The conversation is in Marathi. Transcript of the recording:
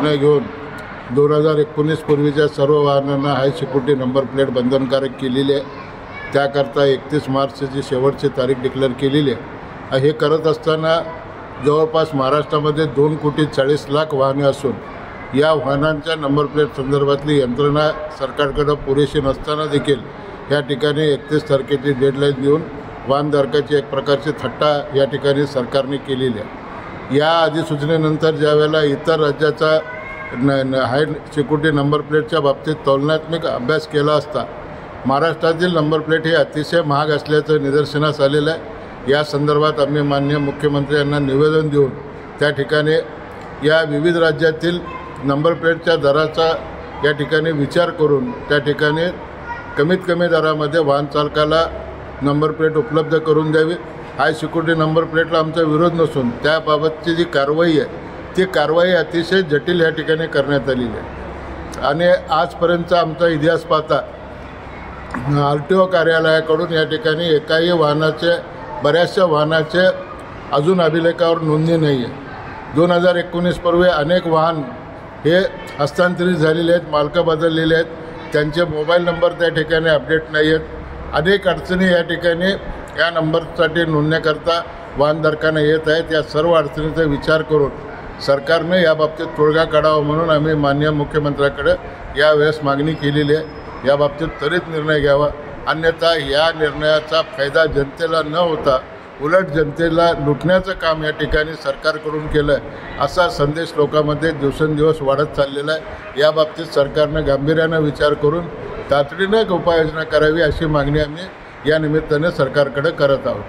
निर्णय घेऊन 2019 पूर्वीच्या सर्व वाहनांना हाय सिक्युरिटी नंबर प्लेट बंधनकारक केलेली आहे. त्याकरता 31 मार्चची शेवटची तारीख डिक्लेअर केलेली आहे. हे करत असताना जवळपास महाराष्ट्रामध्ये 2,40,00,000 वाहने असून या वाहनांच्या नंबर प्लेट संदर्भातली यंत्रणा सरकारकडे पुरेशी नसताना देखील या ठिकाणी 31 तारखेची डेडलाईन देऊन वाहनधारकाची एक प्रकारची थट्टा या ठिकाणी सरकारने केलेली आहे. या अधिसूचनेनंतर ज्यावेळेला इतर राज्याचा हाय सिक्युरिटी नंबर प्लेटच्या बाबतीत तुलनात्मक अभ्यास केला असता महाराष्ट्रातील नंबर प्लेट हे अतिशय महाग असल्याचं निदर्शनास आलेलं आहे. या संदर्भात आम्ही माननीय मुख्यमंत्री यांना निवेदन देऊन त्या ठिकाणी या विविध राज्यातील नंबर प्लेटच्या दराचा या ठिकाणी विचार करून त्या ठिकाणी कमीत कमी दरामध्ये वाहन चालकाला नंबर प्लेट उपलब्ध करून द्यावी. हाय सिक्युरिटी नंबर प्लेटला आमचा विरोध नसून त्याबाबतची जी कारवाई आहे ती कारवाई अतिशय जटिल या ठिकाणी करण्यात आलेली आहे. आणि आजपर्यंतचा आमचा इतिहास पाहता RTO कार्यालयाकडून या ठिकाणी एकाही वाहनाचे बऱ्याचशा वाहनाचे अजून अभिलेखावर नोंदणी नाही आहे. 2019 पूर्वी अनेक वाहन हे हस्तांतरित झालेले आहेत, मालकं बदललेले आहेत, त्यांचे मोबाईल नंबर त्या ठिकाणी अपडेट नाही आहेत. अनेक अडचणी या ठिकाणी या नंबरसाठी नोंदण्याकरता वाहनधारकांना येत आहेत. या सर्व अडचणीचा विचार करून सरकारने याबाबतीत तोडगा काढावा म्हणून आम्ही माननीय मुख्यमंत्र्यांकडे यावेळेस मागणी केलेली आहे. याबाबतीत त्वरित निर्णय घ्यावा, अन्यथा या निर्णयाचा फायदा जनतेला न होता उलट जनतेला लुटण्याचं काम या ठिकाणी सरकारकडून केलं आहे असा संदेश लोकांमध्ये दिवसेंदिवस वाढत चाललेला आहे. याबाबतीत सरकारनं गांभीर्यानं विचार करून तातडीनं एक उपाययोजना करावी अशी मागणी आम्ही या निमित्ताने सरकारकडे करत आहोत.